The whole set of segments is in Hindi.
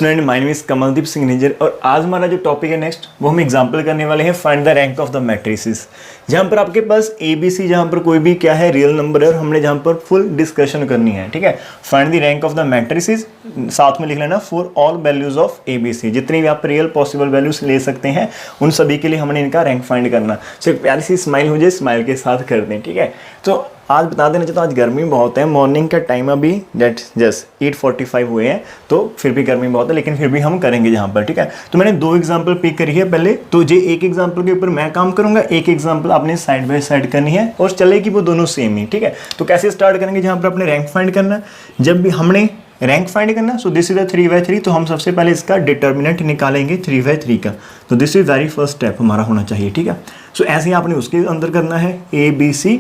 Student, my name is Kamaldeep Singh Nijjar और आज हमारा जो टॉपिक है नेक्स्ट वो हम एग्जांपल करने वाले हैं find the rank of the matrices. जहां पर आपके पास ABC, जहां पर कोई भी क्या है रियल नंबर है और हमने जहां पर फुल डिस्कशन करनी है, ठीक है। Find the rank of the matrices, साथ में लिख लेना for all values of ABC। जितनी भी आप रियल पॉसिबल वैल्यूज ले सकते हैं उन सभी के लिए हमने इनका रैंक फाइंड करना। सो एक प्यारी सी स्माइल हो जाए, स्माइल के साथ कर दें, ठीक है। तो आज बता देना चाहता हूँ, आज गर्मी बहुत है। मॉर्निंग का टाइम अभी डेट जस्ट 8:45 हुए हैं, तो फिर भी गर्मी बहुत है, लेकिन फिर भी हम करेंगे यहाँ पर, ठीक है। तो मैंने 2 एग्जांपल पिक करी है पहले, तो ये एक एग्जांपल के ऊपर मैं काम करूंगा, एक एग्जांपल आपने साइड बाय साइड करनी है और चलेगी वो दोनों सेम ही, ठीक है। तो कैसे स्टार्ट करेंगे, जहाँ पर अपने रैंक फाइंड करना। जब भी हमने रैंक फाइंड करना, सो दिस इज द 3/3, तो हम सबसे पहले इसका डिटर्मिनेंट निकालेंगे 3/3 का। तो this is very first step हमारा होना चाहिए, ठीक है। सो ऐसे ही आपने उसके अंदर करना है ABC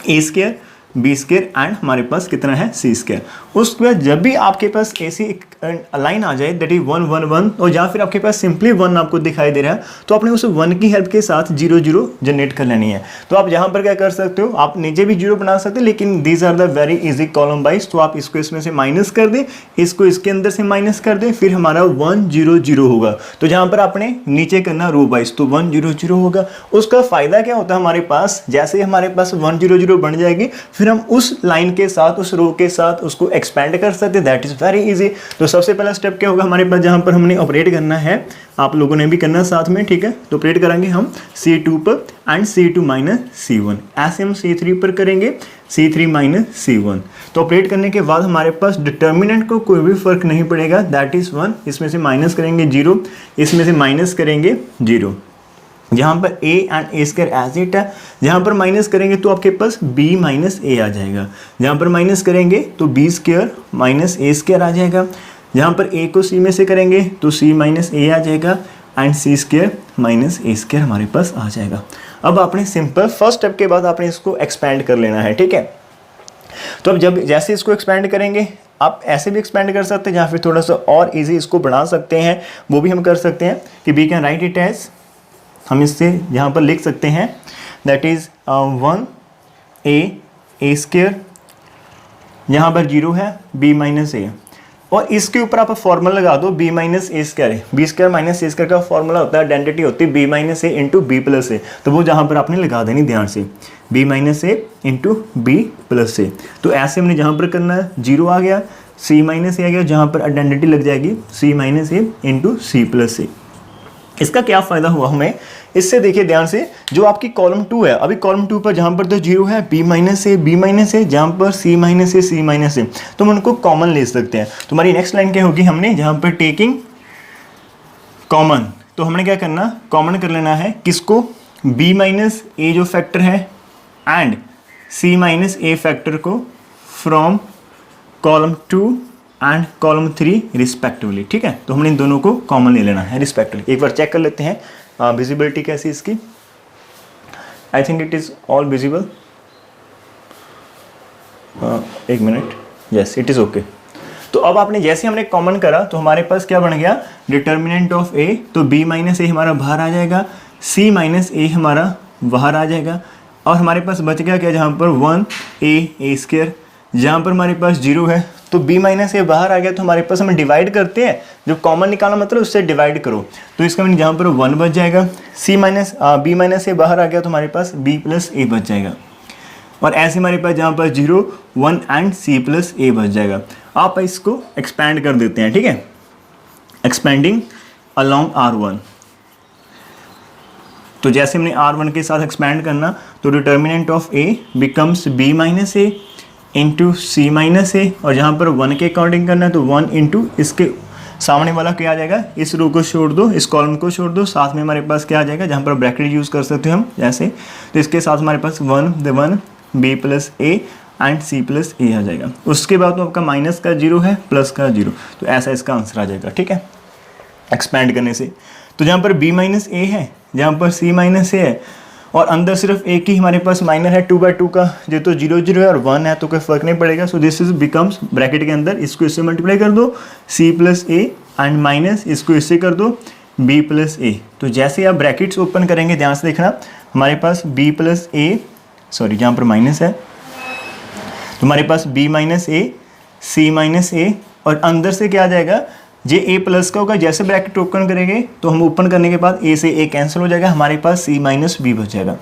A² B² एंड हमारे पास कितना है C²। उसके बाद जब भी आपके पास ऐसी लाइन आ जाए दैट इज 1 1 1 और या फिर आपके पास सिंपली 1 आपको दिखाई दे रहा है, तो आपने उस 1 की हेल्प के साथ 0 0 जनरेट कर लेनी है। तो आप यहाँ पर क्या कर सकते हो, आप नीचे भी 0 बना सकते हैं, लेकिन these are the very easy column wise. तो आप इसको इसमें से माइनस कर दें, इसको इसके अंदर से माइनस कर दें, फिर हमारा 1 0 0 होगा। तो जहाँ पर आपने नीचे करना रो वाइज, तो 1 0 0 होगा। उसका फायदा क्या होता है, हमारे पास जैसे हमारे पास 1 0 0 बन जाएगी, फिर हम उस लाइन के साथ उस रो के साथ उसको एक्सपेंड कर सकते हैं। That is very easy. तो सबसे पहला स्टेप क्या होगा हमारे पास, जहां पर हमने ऑपरेट करना है, आप लोगों ने भी करना साथ में, ठीक है। तो ऑपरेट करेंगे हम C2 पर एंड C2 माइनस C1, ऐसे हम C3 पर करेंगे C3 माइनस C1। तो ऑपरेट करने के बाद हमारे पास डिटर्मिनेंट को कोई भी फर्क नहीं पड़ेगा, दैट इज 1। इसमें से माइनस करेंगे 0, इसमें से माइनस करेंगे 0। जहाँ पर A and A² as it है, जहाँ पर माइनस करेंगे तो आपके पास B माइनस A आ जाएगा। जहाँ पर माइनस करेंगे तो B² माइनस A² आ जाएगा। जहाँ पर A को C में से करेंगे तो C माइनस A आ जाएगा एंड C² माइनस A² हमारे पास आ जाएगा। अब आपने सिंपल फर्स्ट स्टेप के बाद आपने इसको एक्सपेंड कर लेना है, ठीक है। तो अब जब जैसे इसको एक्सपेंड करेंगे, आप ऐसे भी एक्सपेंड कर सकते हैं, या फिर थोड़ा सा और ईजी इसको बढ़ा सकते हैं, वो भी हम कर सकते हैं कि we can write it as, हम इससे यहाँ पर लिख सकते हैं दैट इज 1 A², यहाँ पर 0 है B माइनस A, और इसके ऊपर आप फॉर्मूला लगा दो B minus A²। B² minus A² का फॉर्मूला होता है, आइडेंटिटी होती है B minus A into B plus A। तो वो जहाँ पर आपने लगा देनी ध्यान से, B minus A into B plus A। तो ऐसे हमने जहाँ पर करना है, 0 आ गया, C माइनस A आ गया, जहाँ पर आइडेंटिटी लग जाएगी C minus A into C plus A। इसका क्या फ़ायदा हुआ हमें, इससे देखिए ध्यान से, जो आपकी कॉलम 2 है, अभी कॉलम 2 पर जहाँ पर तो 0 है B माइनस A, जहाँ पर C माइनस A, तो हम उनको कॉमन ले सकते हैं। तो हमारी नेक्स्ट लाइन क्या होगी, हमने जहाँ पर टेकिंग कॉमन, तो हमने क्या करना, कॉमन कर लेना है किसको, B माइनस A जो फैक्टर है and C minus A factor को from column 2 and column 3 respectively, ठीक है। तो हमने इन दोनों को कॉमन ले लेना है रिस्पेक्टिवली। एक बार चेक कर लेते हैं विजिबिलिटी कैसी इसकी। I think it is all visible. एक minute, yes it is okay. तो अब आपने जैसे हमने कॉमन करा तो हमारे पास क्या बन गया, डिटर्मिनेंट ऑफ A, तो B माइनस A हमारा बाहर आ जाएगा, C माइनस A हमारा बाहर आ जाएगा, और हमारे पास बच गया क्या, जहाँ पर 1 A², जहाँ पर हमारे पास 0 है, तो B माइनस A बाहर आ गया, तो हमारे पास हम डिवाइड करते हैं, जो कॉमन निकालना मतलब उससे डिवाइड करो, तो इसका मीन जहाँ पर 1 बच जाएगा, B माइनस A बाहर आ गया तो हमारे पास B प्लस A बच जाएगा, और ऐसे हमारे पास जहाँ पर 0 1 एंड C प्लस A बच जाएगा। आप इसको एक्सपैंड कर देते हैं, ठीक है, एक्सपेंडिंग अलॉन्ग R1। तो जैसे हमने R1 के साथ एक्सपैंड करना, तो determinant of A becomes B minus A into C minus A, और जहाँ पर 1 के अकॉर्डिंग करना है तो 1 इंटू इसके सामने वाला क्या आ जाएगा, इस रो को छोड़ दो, इस कॉलम को छोड़ दो, साथ में हमारे पास क्या आ जाएगा, जहाँ पर ब्रैकेट यूज़ कर सकते हैं हम जैसे, तो इसके साथ हमारे पास 1 B plus A and C plus A आ जाएगा। उसके बाद तो आपका माइनस का 0 है, प्लस का 0, तो ऐसा इसका आंसर आ जाएगा, ठीक है, एक्सपैंड करने से। तो जहाँ पर B माइनस A है, जहाँ पर C माइनस A है, और अंदर सिर्फ एक ही हमारे पास माइनर है 2/2 का, जो तो 0 0 है और 1 है, तो कोई फर्क नहीं पड़ेगा। सो दिस इज बिकम्स, ब्रैकेट के अंदर इसको इससे मल्टीप्लाई कर दो C plus A and minus इसको इससे कर दो B प्लस A। तो जैसे आप ब्रैकेट्स ओपन करेंगे, ध्यान से देखना, हमारे पास B प्लस A, सॉरी जहाँ पर माइनस है, तो हमारे पास B minus A C minus A, और अंदर से क्या आ जाएगा, ये ए प्लस का होगा, जैसे ब्रैकेट ओपन करेंगे तो हम ओपन करने के बाद ए से ए कैंसिल हो जाएगा, हमारे पास सी माइनस बी बच जाएगा।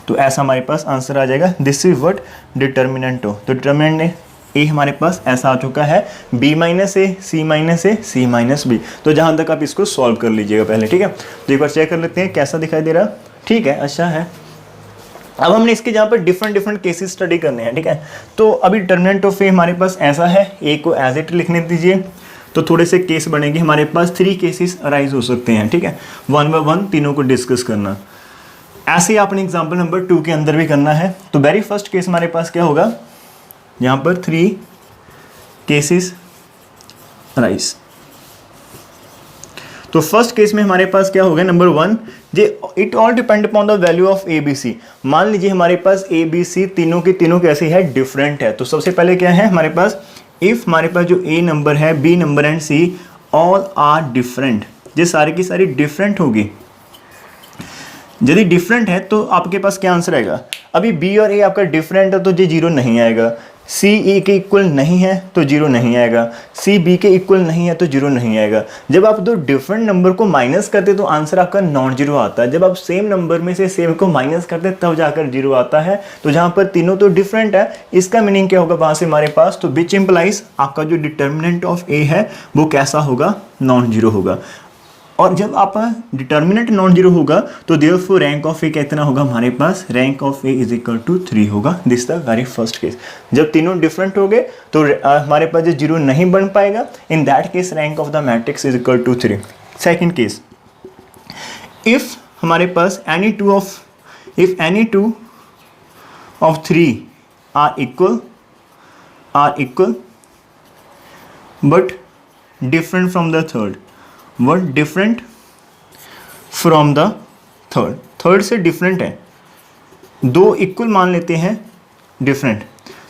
तो ऐसा हमारे पास आंसर आ जाएगा। दिस इज व्हाट डिटर्मिनेंट हो। तो डिटर्मिनेंट ए हमारे पास ऐसा आ चुका है, बी माइनस ए, सी माइनस ए, सी माइनस बी। तो जहाँ तक आप इसको सॉल्व कर लीजिएगा पहले, ठीक है। तो एक बार चेक कर लेते हैं कैसा दिखाई दे रहा। ठीक है, अच्छा है। अब हमने इसके जहाँ पर डिफरेंट केसेस स्टडी करने हैं, ठीक है। तो अभी डिटर्मिनेंट ऑफ ए हमारे पास ऐसा है, ए को एज इट लिखने दीजिए। तो थोड़े से केस बनेंगे हमारे पास, 3 केसेस अराइज हो सकते हैं, ठीक है। 1 बाय 1 तीनों को डिस्कस करना। ऐसे ही आपने एग्जाम्पल नंबर 2 के अंदर भी करना है। तो वेरी फर्स्ट केस हमारे पास क्या होगा, यहाँ पर 3 केसेस अराइज। तो फर्स्ट केस में हमारे पास क्या हो गया, number 1, it all depend upon the value of A B C. मान लीजिए हमारे पास ए बी सी तीनों के तीनों कैसे है, डिफरेंट है। तो सबसे पहले क्या है हमारे पास, इफ हमारे पास जो ए नंबर है, B number and C all are different, ये सारी की सारी डिफरेंट होगी। यदि डिफरेंट है तो आपके पास क्या आंसर आएगा। अभी बी और ए आपका डिफरेंट है तो ये 0 नहीं आएगा। सी ए के इक्वल नहीं है तो 0 नहीं आएगा। सी बी के इक्वल नहीं है तो 0 नहीं आएगा। जब आप दो डिफरेंट नंबर को माइनस करते तो आंसर आपका नॉन जीरो आता है। जब आप सेम नंबर में से सेम को माइनस करते तब जाकर 0 आता है। तो जहाँ पर तीनों तो डिफरेंट है, इसका मीनिंग क्या होगा वहाँ से हमारे पास, तो विच इम्प्लाइज आपका जो डिटर्मिनेंट ऑफ ए है वो कैसा होगा, नॉन जीरो होगा। और जब आपका डिटर्मिनेंट नॉन जीरो होगा तो देयरफॉर रैंक ऑफ ए कितना होगा हमारे पास, rank of A is equal to 3 होगा। This the very first case. जब तीनों डिफरेंट हो गए तो हमारे पास जो 0 नहीं बन पाएगा, in that case rank of the matrix is equal to 3। Second case, if हमारे पास any two of 3 are equal but different from the third, what different from the third से डिफरेंट है, 2 इक्वल मान लेते हैं डिफरेंट।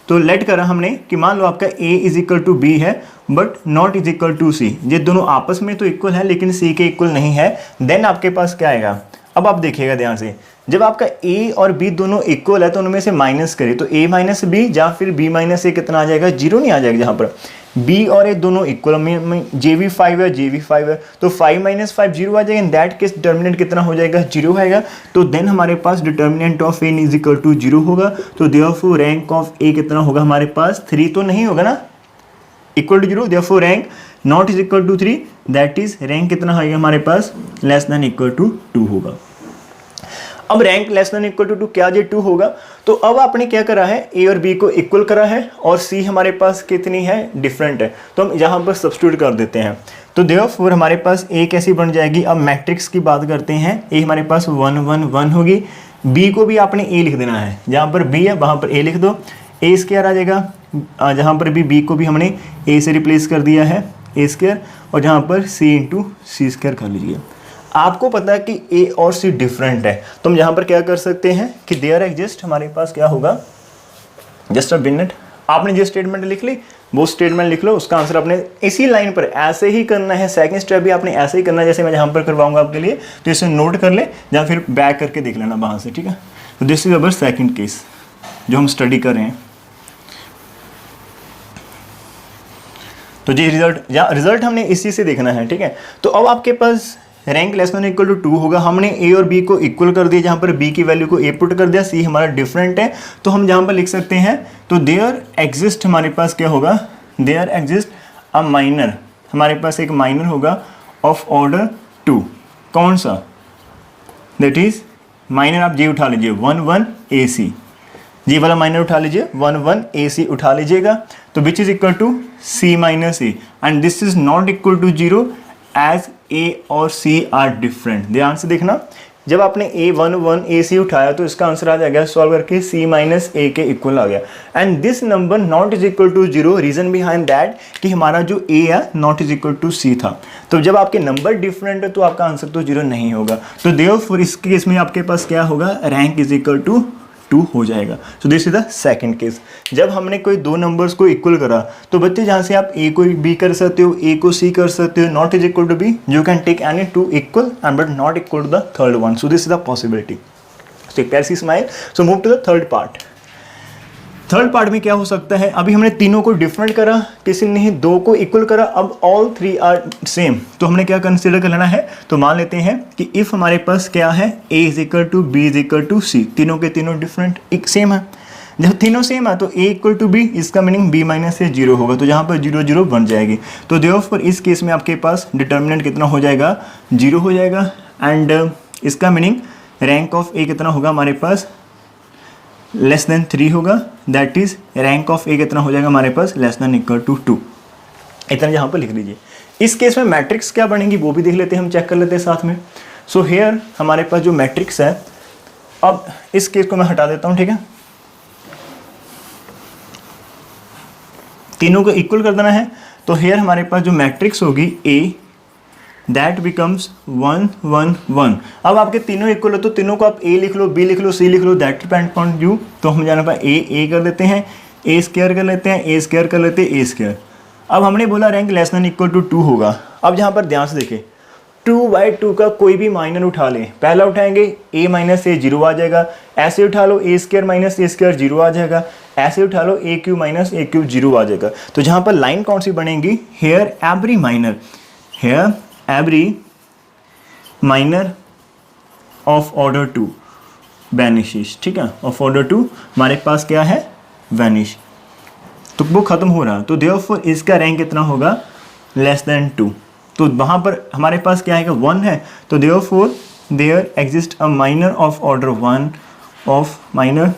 तो लेट करा हमने कि मान लो आपका a is equal to B है but not is equal to C. ये दोनों आपस में तो इक्वल है लेकिन c के इक्वल नहीं है। देन आपके पास क्या आएगा, अब आप देखिएगा ध्यान से, जब आपका a और b दोनों इक्वल है तो उनमें से माइनस करें तो a माइनस बी या फिर b माइनस ए कितना आ जाएगा, 0 नहीं आ जाएगा। जहाँ पर b और a दोनों इक्वल में JV5 है, JV5 है तो 5 माइनस 5 0 आ जाएगा। इन दैट केस डिटर्मिनेंट कितना हो जाएगा, 0 आएगा। तो देन हमारे पास determinant of a is equal to 0 होगा। तो देयरफॉर रैंक ऑफ a कितना होगा हमारे पास, 3 तो नहीं होगा ना, equal to 0। Therefore rank not is equal to 3, that is rank कितना आएगा हमारे पास, लेस देन इक्वल टू 2 होगा। अब rank less than equal to 2 क्या, ये 2 होगा। तो अब आपने क्या करा है, ए और बी को इक्वल करा है और सी हमारे पास कितनी है, डिफरेंट है। तो हम यहाँ पर सब्स्टिट्यूट कर देते हैं। तो देयरफॉर हमारे पास ए कैसी बन जाएगी, अब मैट्रिक्स की बात करते हैं। ए हमारे पास 1 1 1 होगी, बी को भी आपने ए लिख देना है, जहाँ पर बी है वहाँ पर ए लिख दो। ए स्क्वायर आ जाएगा, जहाँ पर भी बी को भी हमने ए से रिप्लेस कर दिया है, ए स्क्वायर, और जहाँ पर सी इंटू सी स्क्वायर कर लीजिए। आपको पता है कि ए और सी डिफरेंट है तो हम यहाँ पर क्या कर सकते हैं कि देयर एग्जिस्ट, हमारे पास क्या होगा, जस्ट अ मिनट, आपने जो स्टेटमेंट लिख ली वो स्टेटमेंट लिख लो, उसका आंसर आपने इसी लाइन पर ऐसे ही करना है। सेकंड स्टेप भी आपने ऐसे ही करना है जैसे मैं यहाँ पर करवाऊंगा आपके लिए। तो इसे नोट कर ले या फिर बैक करके देख लेना वहाँ से, ठीक है। तो this is our second case जो हम स्टडी कर रहे हैं। तो जी रिजल्ट हमने इसी से देखना है, ठीक है। तो अब आपके पास rank less than equal to 2 होगा। हमने ए और बी को इक्वल कर दिया, जहाँ पर बी की वैल्यू को ए पुट कर दिया, सी हमारा डिफरेंट है। तो हम जहाँ पर लिख सकते हैं, तो देयर एग्जिस्ट हमारे पास क्या होगा, देयर एग्जिस्ट अ माइनर, हमारे पास एक माइनर होगा ऑफ ऑर्डर 2। कौन सा, दैट इज माइनर, आप जी उठा लीजिए 1 1 AC, जी वाला माइनर उठा लीजिए, 1 1 AC उठा लीजिएगा। तो which is equal to C minus A, and this is not equal to 0 as A और C आर डिफरेंट। ध्यान से देखना, जब आपने A1 1 AC उठाया तो इसका आंसर आ जाएगा सॉल्व करके C माइनस A के इक्वल आ गया। And this number not is equal to 0, reason behind that कि हमारा जो A है not is equal to C था। तो जब आपके नंबर डिफरेंट है तो आपका आंसर तो 0 नहीं होगा। तो देयरफॉर इस केस में आपके पास क्या होगा, रैंक इज इक्वल टू 2 हो जाएगा। सो this is the second case. जब हमने कोई दो नंबर्स को इक्वल करा तो बच्चे जहाँ से आप ए को बी कर सकते हो, ए को सी कर सकते हो, not is equal to B, you can take any 2 equal and but not equal to the third one. So this is the possibility. So एक प्यारी सी smile. So move to the third part. Third part में क्या हो सकता है, अभी हमने तीनों को डिफरेंट करा, किसी ने दो को इक्वल करा, अब ऑल थ्री आर सेम, तो हमने क्या कंसीडर कर लेना है, तो मान लेते हैं कि इफ हमारे पास क्या है, a is equal to B is equal to C, तीनों के तीनों डिफरेंट एक सेम है, जब तीनों सेम है तो a इक्वल टू बी, इसका मीनिंग b माइनस से 0 होगा, तो जहाँ पर 0 0 बन जाएगी, तो देयरफॉर इस केस में आपके पास डिटर्मिनेंट कितना हो जाएगा, 0 हो जाएगा, एंड इसका मीनिंग रैंक ऑफ a कितना होगा हमारे पास, लेस देन 3 होगा, दैट इज रैंक ऑफ ए कितना हो जाएगा हमारे पास, लेस देन इक्वल टू 2, इतना यहाँ पर लिख लीजिए। इस केस में मैट्रिक्स क्या बनेगी वो भी देख लेते हैं, हम चेक कर लेते हैं साथ में। सो हेयर हमारे पास जो मैट्रिक्स है, अब इस केस को मैं हटा देता हूँ, ठीक है, तीनों को इक्वल कर देना है, तो हेयर हमारे पास जो मैट्रिक्स होगी ए, दैट बिकम्स 1 1 1। अब आपके तीनों इक्वल हो तो तीनों को आप ए लिख लो, बी लिख लो, सी लिख लो, दैट डिपेंड अपॉन यू, तो हम जाना पाए ए कर लेते हैं, ए स्क्वायर कर लेते हैं, ए स्क्वायर कर लेते हैं, ए स्क्वायर। अब हमने बोला rank less than equal to 2 होगा, अब जहाँ पर ध्यान से देखें 2/2 का कोई भी माइनर उठा लें, पहला उठाएंगे a माइनस ए 0 आ जाएगा, ऐसे उठा लो a square minus A square 0 आ जाएगा, ऐसे उठा लो a cube minus A cube 0 आ जाएगा, तो जहाँ पर लाइन कौन सी बनेगी, here every minor, here every minor of order 2 vanishes, ठीक है, ऑफ ऑर्डर 2 हमारे पास क्या है, वैनिश, तो वो खत्म हो रहा है, तो देयरफॉर इसका रैंक कितना होगा, लेस देन 2, तो वहाँ पर हमारे पास क्या आएगा, 1 है, तो therefore there exist a minor of order 1 of minor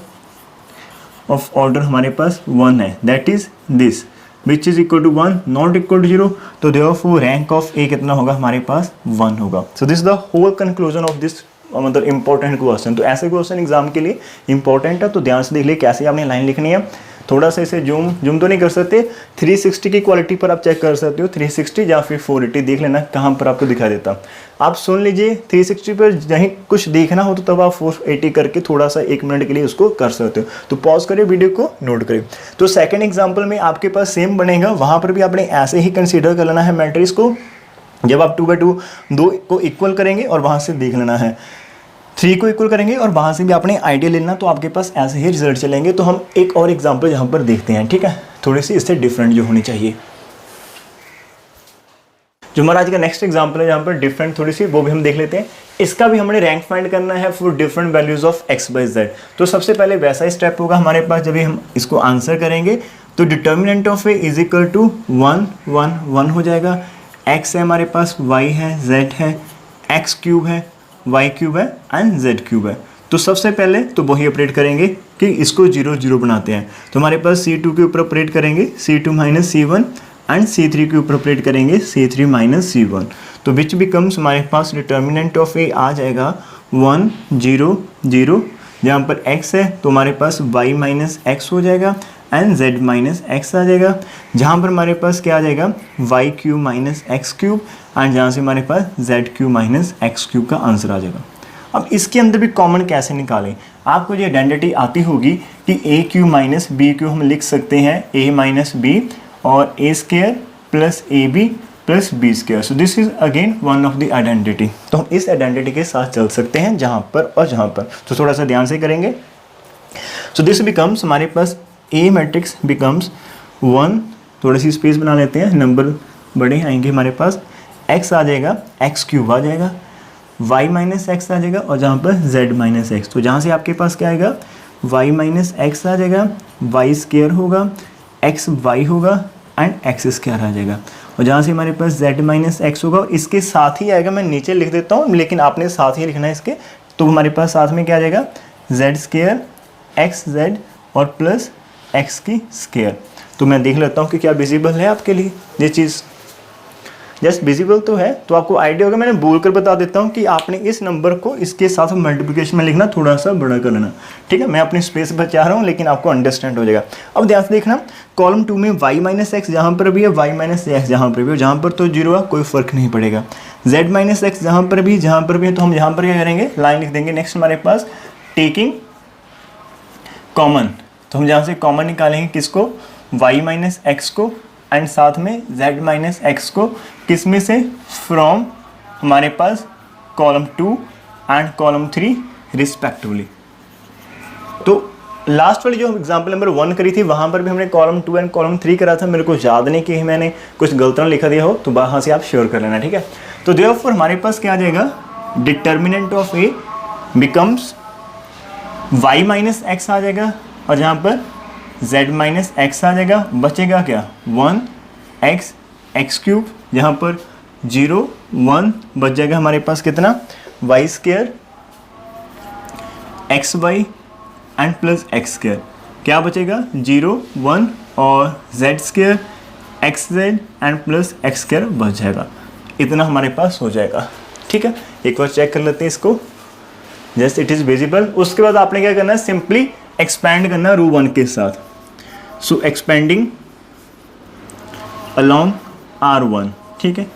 of order हमारे पास 1 है, that is this which is equal to 1 not equal to 0, तो देयरफॉर रैंक ऑफ ए कितना होगा हमारे पास, 1 होगा। So this the whole conclusion of this मतलब इंपॉर्टेंट क्वेश्चन, तो ऐसे क्वेश्चन एग्जाम के लिए इंपॉर्टेंट है, तो ध्यान से देख लिए कैसे आपने लाइन लिखनी है, थोड़ा सा इसे जूम तो नहीं कर सकते, 360 की क्वालिटी पर आप चेक कर सकते हो, 360 या फिर 480 देख लेना कहाँ पर आपको दिखा देता। आप सुन लीजिए 360 पर जहीं कुछ देखना हो तो तब आप 480 करके थोड़ा सा 1 मिनट के लिए उसको कर सकते हो, तो पॉज करिए वीडियो को, नोट करिए। तो सेकेंड एग्जाम्पल में आपके पास सेम बनेगा, वहाँ पर भी आपने ऐसे ही कंसिडर कर लेना है मैट्रिक्स को, जब आप 2/2 2 को इक्वल करेंगे और वहाँ से देख लेना है, 3 को इक्वल करेंगे और वहाँ से भी आपने आइडिया लेना, तो आपके पास ऐसे ही रिजल्ट चलेंगे। तो हम एक और एग्जांपल यहाँ पर देखते हैं, ठीक है, थोड़ी सी इससे डिफरेंट जो होनी चाहिए। जो हमारा आज का नेक्स्ट एग्जांपल है यहाँ पर डिफरेंट थोड़ी सी, वो भी हम देख लेते हैं। इसका भी हमने रैंक फाइंड करना है for different values of x by z। तो सबसे पहले वैसा ही स्टेप होगा हमारे पास, जब हम इसको आंसर करेंगे तो determinant of a is equal to 1 1 1 हो जाएगा, x है हमारे पास, y है, z है, x क्यूब है, y क्यूब है एंड z क्यूब है। तो सबसे पहले तो वही ऑपरेट करेंगे कि इसको 0 0 बनाते हैं, तो हमारे पास C2 के ऊपर ऑपरेट करेंगे C2 minus C1 and C3 के ऊपर ऑपरेट करेंगे C3 माइनस C1, तो विच बिकम्स हमारे पास डिटर्मिनेंट ऑफ A आ जाएगा 1 0 0, जहाँ पर x है तो हमारे पास y माइनस एक्स हो जाएगा एंड z माइनस एक्स आ जाएगा, जहाँ पर हमारे पास क्या आ जाएगा y cube minus x cube and जहाँ से हमारे पास z cube minus x cube का आंसर आ जाएगा। अब इसके अंदर भी कॉमन कैसे निकालें, आपको ये आइडेंटिटी आती होगी कि a cube minus B cube हम लिख सकते हैं a माइनस बी और a square plus A B plus B square. So this is again one of the identity, तो हम इस आइडेंटिटी के साथ चल सकते हैं जहाँ पर और जहाँ पर, तो थोड़ा सा ध्यान से करेंगे। सो दिस बिकम्स हमारे पास A मैट्रिक्स बिकम्स 1, थोड़ी सी स्पेस बना लेते हैं, नंबर बड़े आएंगे हमारे पास, x आ जाएगा, x क्यूब आ जाएगा, y माइनस एक्स आ जाएगा और जहाँ पर z माइनस एक्स, तो जहाँ से आपके पास क्या आएगा y माइनस एक्स आ जाएगा, y स्क्वायर होगा, x y होगा एंड x स्क्वायर आ जाएगा, और जहाँ से हमारे पास z माइनस एक्स होगा इसके साथ ही आएगा, मैं नीचे लिख देता हूँ लेकिन आपने साथ ही लिखना है इसके, तो हमारे पास साथ में क्या आ जाएगा z स्क्वायर एक्स जेड और प्लस x की स्क्वायर। तो मैं देख लेता हूँ कि क्या विजिबल है आपके लिए ये चीज़, जस्ट विजिबल तो है, तो आपको आइडिया होगा। मैंने बोल कर बता देता हूँ कि आपने इस नंबर को इसके साथ मल्टीप्लिकेशन में लिखना, थोड़ा सा बड़ा कर लेना, ठीक है। मैं अपनी स्पेस बचा रहा हूँ लेकिन आपको अंडरस्टैंड हो जाएगा। अब ध्यान से देखना, कॉलम 2 में y माइनस एक्स जहाँ पर भी है, y माइनस एक्स जहाँ पर भी है, जहाँ पर तो 0 है कोई फर्क नहीं पड़ेगा, z माइनस एक्स जहाँ पर भी है, तो हम यहाँ पर क्या करेंगे लाइन लिख देंगे। नेक्स्ट हमारे पास टेकिंग कॉमन, तो हम जहाँ से कॉमन निकालेंगे किसको, y माइनस एक्स को एंड साथ में z माइनस एक्स को, किस में से, फ्रॉम हमारे पास कॉलम 2 एंड कॉलम 3 रिस्पेक्टिवली। तो लास्ट वाली जो एग्जाम्पल नंबर 1 करी थी वहाँ पर भी हमने कॉलम 2 एंड कॉलम 3 करा था, मेरे को याद नहीं कि मैंने कुछ गलत ना लिखा दिया हो, तो वहाँ से आप श्योर कर लेना, ठीक है। तो देयरफॉर हमारे पास क्या आ जाएगा, determinant of A becomes y minus x आ जाएगा, और जहाँ पर z माइनस एक्स आ जाएगा, बचेगा क्या 1x एक्स क्यूब, जहाँ पर 0 1 बच जाएगा हमारे पास कितना y square x y and plus x square, क्या बचेगा 0 1 और z square x z and plus x square बच जाएगा। इतना हमारे पास हो जाएगा, ठीक है। एक बार चेक कर लेते हैं इसको, जस्ट इट इज़ विजिबल। उसके बाद आपने क्या करना है, सिंपली एक्सपैंड करना रू 1 के साथ। सो एक्सपेंडिंग अलोंग R1, ठीक है।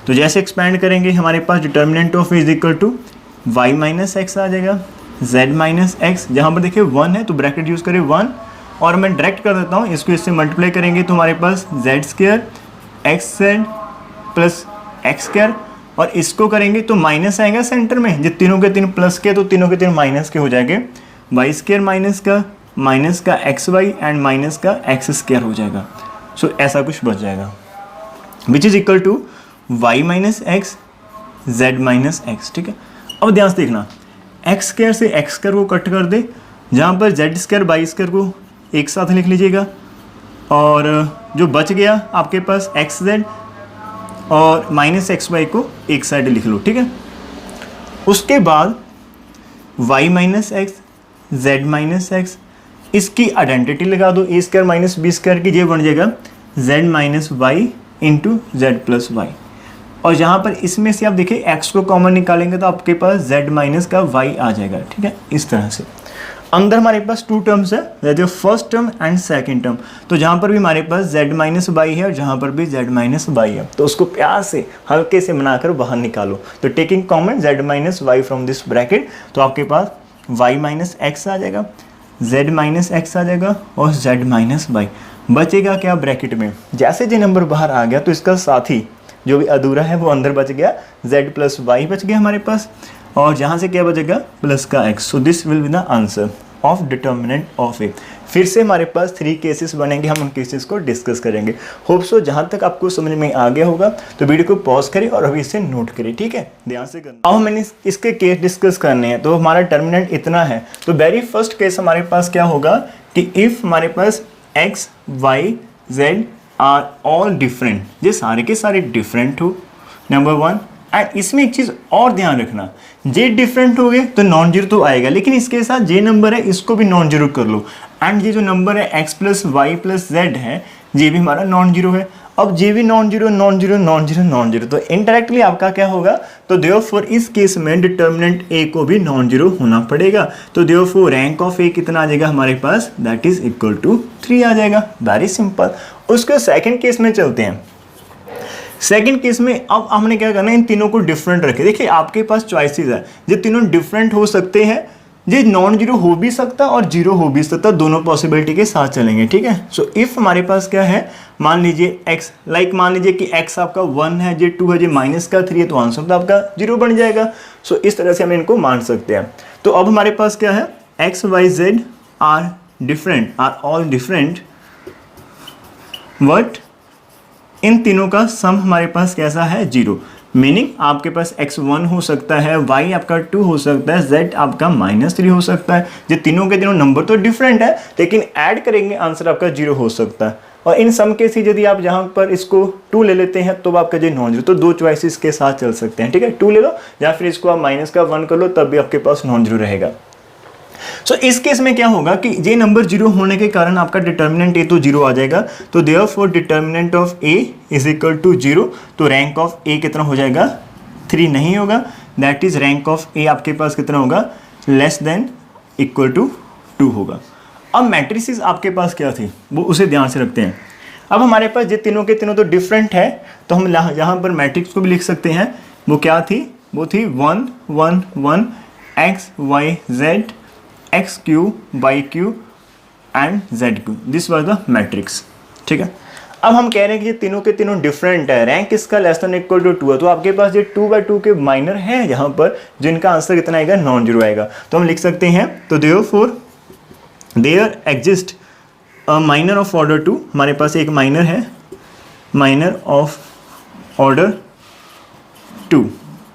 तो जैसे एक्सपैंड करेंगे हमारे पास determinant of is equal to y minus x आ जाएगा, z माइनस एक्स, जहाँ पर देखिए 1 है तो ब्रैकेट यूज़ करें 1, और मैं डायरेक्ट कर देता हूँ इसको, इससे मल्टीप्लाई करेंगे तो हमारे पास z square x Z plus x square, और इसको करेंगे तो माइनस आएगा सेंटर में, जब तीनों के तीन प्लस के तो तीनों के तीन माइनस के हो जाएंगे, वाई स्क्वायर माइनस का एक्स वाई एंड माइनस का एक्स स्क्वायर हो जाएगा। सो ऐसा कुछ बच जाएगा, which is equal to y minus x z minus x, ठीक है। अब ध्यान से देखना, एक्स स्क्वायर से एक्स स्क्वायर को कट कर दे, जहाँ पर जेड स्क्वायर वाई स्क्वायर को एक साथ लिख लीजिएगा, और जो बच गया आपके पास एक्स जेड और माइनस एक्स वाई को एक साइड लिख लो, ठीक है। उसके बाद y minus x z minus x, इसकी आइडेंटिटी लगा दो, A square minus B square की, ये बन जाएगा z minus y into z plus y, और जहाँ पर इसमें से आप देखिए x को कॉमन निकालेंगे तो आपके पास z माइनस का y आ जाएगा, ठीक है। इस तरह से अंदर हमारे पास 2 टर्म्स है, that is first term and second term, तो जहाँ पर भी हमारे पास z माइनस वाई है और जहाँ पर भी z माइनस वाई है, तो उसको प्यार से हल्के से बनाकर बाहर निकालो। तो taking common z minus y from this bracket, तो आपके पास y माइनस एक्स आ जाएगा, z माइनस एक्स आ जाएगा और z माइनस वाई बचेगा क्या ब्रैकेट में। जैसे जो नंबर बाहर आ गया तो इसका साथी जो भी अधूरा है वो अंदर बच गया, z प्लस वाई बच गया हमारे पास, और जहाँ से क्या बचेगा प्लस का x। So this will be the answer of determinant of A. फिर से हमारे पास 3 केसेस बनेंगे, हम उन केसेस को डिस्कस करेंगे। होप सो जहाँ तक आपको समझ में आ गया होगा तो वीडियो को पॉज करें और अभी इसे नोट करें, ठीक है, ध्यान से करना। अब मैंने इसके केस डिस्कस करने हैं, तो हमारा डिटर्मिनेंट इतना है। तो वेरी फर्स्ट केस हमारे पास क्या होगा कि इफ़ हमारे पास x y z are all different, ये सारे के सारे डिफरेंट हो, नंबर 1। एंड इसमें एक चीज़ और ध्यान रखना, जे डिफरेंट हो गए तो नॉन जीरो तो आएगा, लेकिन इसके साथ जे नंबर है इसको भी नॉन जीरो कर लो, एंड ये जो नंबर है x plus y plus z है ये भी हमारा नॉन जीरो है। अब जे भी non zero non zero non zero non zero, तो इनडायरेक्टली आपका क्या होगा, तो देयरफॉर इस केस में डिटर्मिनेंट ए को भी नॉन जीरो होना पड़ेगा। तो देयरफॉर रैंक ऑफ ए कितना आ जाएगा हमारे पास, दैट इज इक्वल टू 3 आ जाएगा, वेरी सिंपल। उसके सेकंड केस में चलते हैं। सेकंड केस में अब हमने क्या करना है, इन तीनों को डिफरेंट रखे। देखिए आपके पास चॉइसेस है, ये तीनों डिफरेंट हो सकते हैं, ये नॉन जीरो हो भी सकता और जीरो हो भी सकता, दोनों पॉसिबिलिटी के साथ चलेंगे, ठीक है। सो इफ हमारे पास क्या है, मान लीजिए x, लाइक मान लीजिए कि x आपका 1 है, ये 2 है, ये माइनस का 3 है, तो आंसर तो आपका 0 बन जाएगा। सो इस तरह से हम इनको मान सकते हैं। तो अब हमारे पास क्या है, x y z are different, are all different, but इन तीनों का सम हमारे पास कैसा है, 0। मीनिंग आपके पास x1 हो सकता है, y आपका 2 हो सकता है, z आपका -3 हो सकता है। ये तीनों के तीनों नंबर तो डिफरेंट है, लेकिन ऐड करेंगे आंसर आपका 0 हो सकता है। और इन सम केस यदि आप जहाँ पर इसको 2 ले लेते हैं तो आपका जो नॉन जीरो, तो 2 चॉइसेस के साथ चल सकते हैं, ठीक है। 2 ले लो या फिर इसको आप माइनस का 1 कर लो, तब भी आपके पास नॉन जीरो रहेगा। सो इस केस में क्या होगा कि ये नंबर 0 होने के कारण आपका डिटर्मिनेंट ए तो 0 आ जाएगा। तो therefore determinant of A is equal to 0। तो रैंक ऑफ ए कितना हो जाएगा, 3 नहीं होगा, दैट इज रैंक ऑफ ए आपके पास कितना होगा, लेस देन इक्वल टू 2 होगा। अब मैट्रिसेस आपके पास क्या थी वो उसे ध्यान से रखते हैं। अब हमारे पास ये तीनों के तीनों तो डिफरेंट है, तो हम यहाँ पर मैट्रिक्स को भी लिख सकते हैं। वो क्या थी, वो थी 1 1 1 x y z x cube y cube and z cube, this was the matrix, ठीक है। अब हम कह रहे हैं कि ये तीनों के तीनों डिफरेंट है, रैंक इसका लेस देन इक्वल टू 2 है, तो आपके पास ये 2/2 के माइनर है यहाँ पर, जिनका आंसर कितना आएगा, नॉन जीरो आएगा। तो हम लिख सकते हैं, तो therefore there exist a minor of order 2, हमारे पास एक माइनर है, minor of order 2,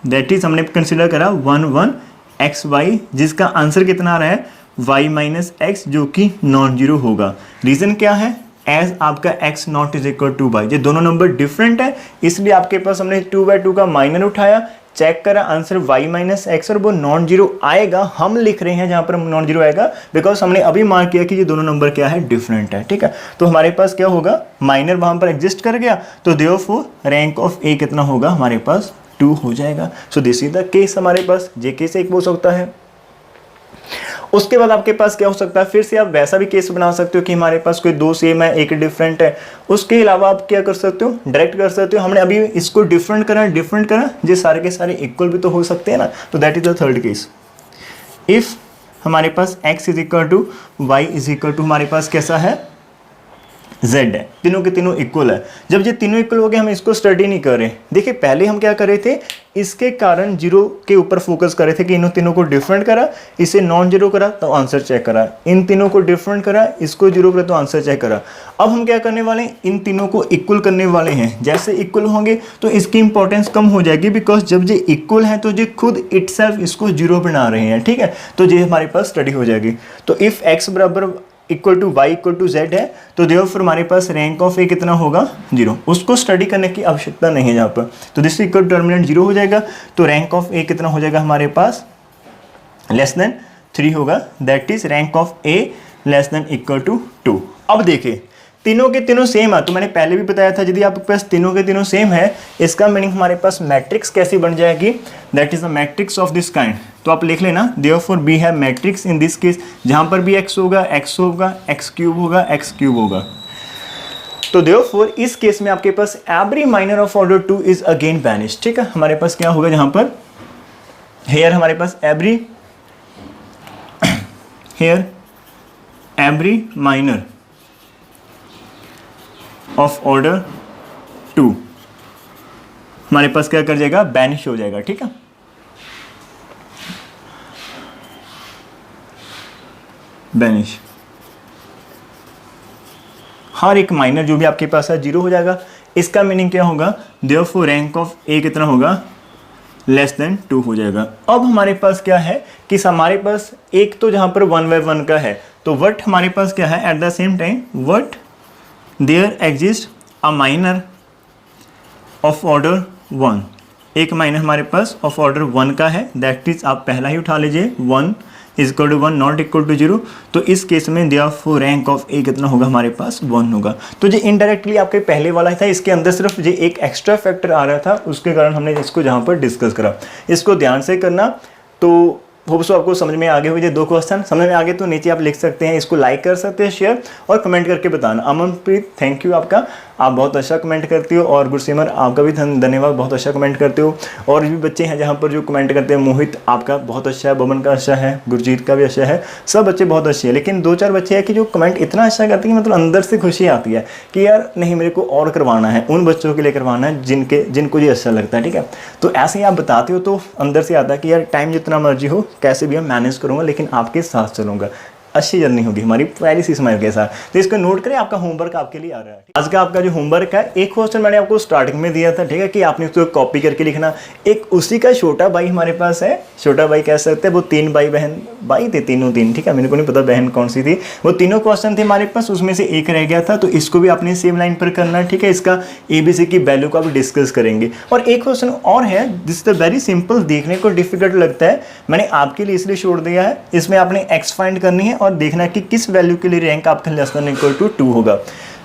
that is हमने कंसिडर करा 1 1 एक्स वाई, जिसका आंसर कितना आ रहा है y माइनस एक्स, जो कि नॉन जीरो होगा। रीज़न क्या है, एज आपका x not is equal to y, ये दोनों नंबर डिफरेंट है, इसलिए आपके पास हमने 2/2 का माइनर उठाया, चेक करा आंसर y माइनस एक्स और वो नॉन जीरो आएगा। हम लिख रहे हैं जहाँ पर नॉन जीरो आएगा बिकॉज हमने अभी मार्क किया कि ये दोनों नंबर क्या है, डिफरेंट है, ठीक है। तो हमारे पास क्या होगा, माइनर वहाँ पर एग्जिस्ट कर गया, तो देयरफॉर रैंक ऑफ ए कितना होगा हमारे पास 2 हो जाएगा। सो दिस इज द केस, हमारे पास ये केस एक हो सकता है। उसके बाद आपके पास क्या हो सकता है, फिर से आप वैसा भी केस बना सकते हो कि हमारे पास कोई दो सेम है एक डिफरेंट है। उसके अलावा आप क्या कर सकते हो, डायरेक्ट कर सकते हो, हमने अभी इसको डिफरेंट करा ये सारे के सारे इक्वल भी तो हो सकते हैं ना। तो that is the third case, if हमारे पास x is equal to y is equal to हमारे पास कैसा है z है, तीनों के तीनों इक्वल है। जब ये तीनों इक्वल हो गए हम इसको स्टडी नहीं कर रहे। देखिए पहले हम क्या कर रहे थे, इसके कारण जीरो के ऊपर फोकस कर रहे थे कि इन तीनों को डिफरेंट करा, इसे नॉन जीरो करा तो आंसर चेक करा, इन तीनों को डिफरेंट करा, इसको जीरो करा तो आंसर चेक करा। अब हम क्या करने वाले हैं, इन तीनों को इक्वल करने वाले हैं। जैसे इक्वल होंगे तो इसकी इंपॉर्टेंस कम हो जाएगी, बिकॉज जब ये इक्वल है तो ये खुद इटसेल्फ इसको जीरो बना रहे हैं, ठीक है। तो ये हमारे पास स्टडी हो जाएगी। तो इफ x बराबर equal to y equal to z है तो देयरफॉर हमारे पास रैंक ऑफ ए कितना होगा, जीरो। उसको स्टडी करने की आवश्यकता नहीं है यहाँ पर। तो दिस इक्वल डिटर्मिनेंट जीरो हो जाएगा, तो रैंक ऑफ ए कितना हो जाएगा हमारे पास, लेस देन 3 होगा, that is rank of A less than equal to 2। अब देखिए तीनों के तीनों सेम है, तो मैंने पहले भी बताया था यदि आपके पास तीनों के तीनों सेम है, इसका मीनिंग हमारे पास मैट्रिक्स कैसी बन जाएगी, that is the matrix of this kind. तो आप लिख लेना देयरफॉर बी है मैट्रिक्स इन दिस केस, जहां पर भी x होगा x होगा, x क्यूब होगा, x क्यूब होगा। तो देयरफॉर इस केस में आपके पास every minor of order 2 is again vanish, ठीक है। हमारे पास क्या होगा, जहां पर हेयर हमारे पास एवरी माइनर ऑफ ऑर्डर 2 हमारे पास क्या कर जाएगा, बैनिश हो जाएगा, ठीक है। बैनिश, हर एक माइनर जो भी आपके पास है जीरो हो जाएगा। इसका मीनिंग क्या होगा, देयरफॉर रैंक ऑफ ए कितना होगा, लेस देन 2 हो जाएगा। अब हमारे पास क्या है कि हमारे पास एक तो जहां पर 1/1 का है, तो व्हाट हमारे पास क्या है, at the same time what there exist a minor of order 1, एक माइनर हमारे पास ऑफ ऑर्डर 1 का है, दैट इज आप पहला ही उठा लीजिए 1 is equal to 1 not equal to 0। तो इस केस में देयरफॉर रैंक ऑफ ए कितना होगा हमारे पास, 1 होगा। तो ये इनडायरेक्टली आपके पहले वाला ही था, इसके अंदर सिर्फ ये एक एक्स्ट्रा फैक्टर आ रहा था, उसके कारण हमने इसको जहाँ पर डिस्कस करा। इसको ध्यान से करना। तो होप सो आपको समझ में आगे हुए, ये 2 क्वेश्चन समझ में आगे तो नीचे आप लिख सकते हैं, इसको लाइक कर सकते हैं, शेयर और कमेंट करके बताना। अमनप्रीत थैंक यू आपका, आप बहुत अच्छा कमेंट करते हो, और गुरसिमर आपका भी धन्यवाद, बहुत अच्छा कमेंट करते हो। और भी बच्चे हैं जहाँ पर जो कमेंट करते हैं, मोहित आपका बहुत अच्छा है, बमन का अच्छा है, गुरजीत का भी अच्छा है, सब बच्चे बहुत अच्छे हैं। लेकिन 2-4 बच्चे हैं कि जो कमेंट इतना अच्छा करते हैं, मतलब अंदर से खुशी आती है कि यार नहीं मेरे को और करवाना है, उन बच्चों के लिए करवाना है जिनको ये अच्छा लगता है, ठीक है। तो ऐसे ही आप बताते हो तो अंदर से आता है कि यार टाइम जितना मर्जी हो कैसे भी हम मैनेज करूँगा, लेकिन आपके साथ चलूँगा, अच्छी जर्नी होगी हमारी प्यारी सी स्माइल के साथ। तो इसको नोट करें, आपका होमवर्क आपके लिए आ रहा है। आज का आपका जो होमवर्क है, एक क्वेश्चन मैंने आपको स्टार्टिंग में दिया था, ठीक है, कि आपने उसको कॉपी करके लिखना। एक उसी का छोटा भाई हमारे पास है, छोटा भाई कह सकते हैं, वो 3 भाई थे, तीनों 3, ठीक है, मेरे को नहीं पता बहन कौन सी थी। वो तीनों क्वेश्चन थे हमारे पास, उसमें से एक रह गया था, तो इसको भी आपने सेम लाइन पर करना है, ठीक है। इसका ABC की वैल्यू को आप डिस्कस करेंगे। और एक क्वेश्चन और है, दिस इज वेरी सिंपल, देखने को डिफिकल्ट लगता है, मैंने आपके लिए इसलिए छोड़ दिया है। इसमें आपने x फाइंड करनी है और देखना है कि किस वैल्यू के लिए रैंक आपका लेस देन इक्वल टू 2 होगा।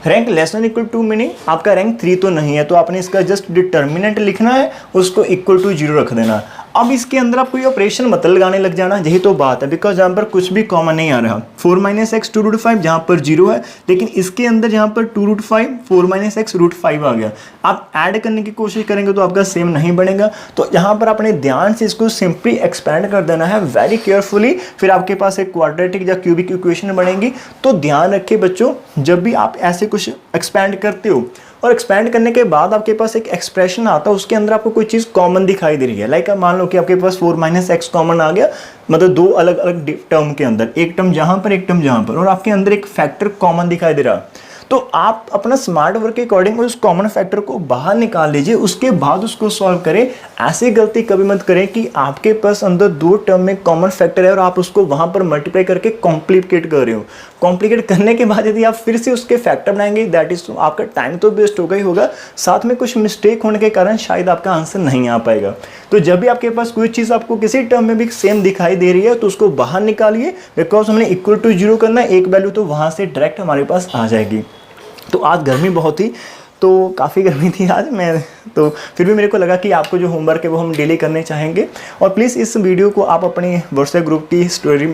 Rank less than equal to meaning आपका रैंक 3 तो नहीं है, तो आपने इसका जस्ट डिटर्मिनेंट लिखना है, उसको इक्वल टू 0 रख देना। अब इसके अंदर आप कोई ऑपरेशन मत लगाने लग जाना, यही तो बात है, बिकॉज यहाँ पर कुछ भी कॉमन नहीं आ रहा। 4 - x 2√5 जहाँ पर 0 है, लेकिन इसके अंदर जहाँ पर 2√5 4 - x √5 आ गया। आप ऐड करने की कोशिश करेंगे तो आपका सेम नहीं बनेगा। तो यहाँ पर अपने ध्यान से इसको सिंपली एक्सपैंड कर देना है वेरी केयरफुली, फिर आपके पास एक क्वाड्रेटिक या क्यूबिक इक्वेशन बनेगी। तो ध्यान रखिए बच्चों, जब भी आप ऐसे कुछ एक्सपैंड करते हो और एक्सपैंड करने के बाद आपके पास एक एक्सप्रेशन आता है, उसके अंदर आपको कोई चीज़ कॉमन दिखाई दे रही है। लाइक मान लो कि आपके पास 4 - x कॉमन आ गया, मतलब दो अलग अलग टर्म के अंदर, एक टर्म जहाँ पर एक टर्म जहाँ पर, और आपके अंदर एक फैक्टर कॉमन दिखाई दे रहा, तो आप अपना स्मार्ट वर्क के अकॉर्डिंग उस कॉमन फैक्टर को बाहर निकाल लीजिए, उसके बाद उसको सॉल्व करें। ऐसी गलती कभी मत करें कि आपके पास अंदर दो टर्म में कॉमन फैक्टर है और आप उसको वहां पर मल्टीप्लाई करके कॉम्प्लिकेट कर रहे हो। कॉम्प्लिकेट करने के बाद यदि आप फिर से उसके फैक्टर बनाएंगे, दैट इज आपका टाइम तो वेस्ट होगा ही होगा, साथ में कुछ मिस्टेक होने के कारण शायद आपका आंसर नहीं आ पाएगा। तो जब भी आपके पास कोई चीज़ आपको किसी टर्म में भी सेम दिखाई दे रही है तो उसको बाहर निकालिए, बिकॉज हमने इक्वल टू 0 करना है, एक वैल्यू तो वहां से डायरेक्ट हमारे पास आ जाएगी। तो आज गर्मी बहुत थी, तो काफ़ी गर्मी थी आज, मैं तो फिर भी मेरे को लगा कि आपको जो होमवर्क है वो हम डेली करने चाहेंगे। और प्लीज़ इस वीडियो को आप अपने व्हाट्सएप ग्रुप की स्टोरी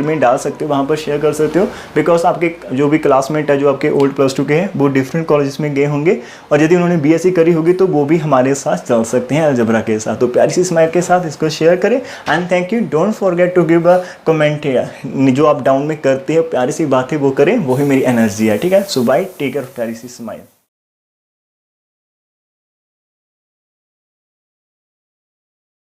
में डाल सकते हो, वहाँ पर शेयर कर सकते हो, बिकॉज आपके जो भी क्लासमेट है जो आपके ओल्ड +2 के हैं वो डिफरेंट कॉलेजेस में गए होंगे, और यदि उन्होंने BSc करी होगी तो वो भी हमारे साथ चल सकते हैं अलजबरा के साथ। तो प्यारी सी स्माइल के साथ इसको शेयर करें and thank you. Don't forget to give a comment. जो आप डाउन में करते हैं प्यारी सी बातें वो करें, वही मेरी एनर्जी है, ठीक है। सो बाय, टेक केयर, प्यारी सी स्माइल।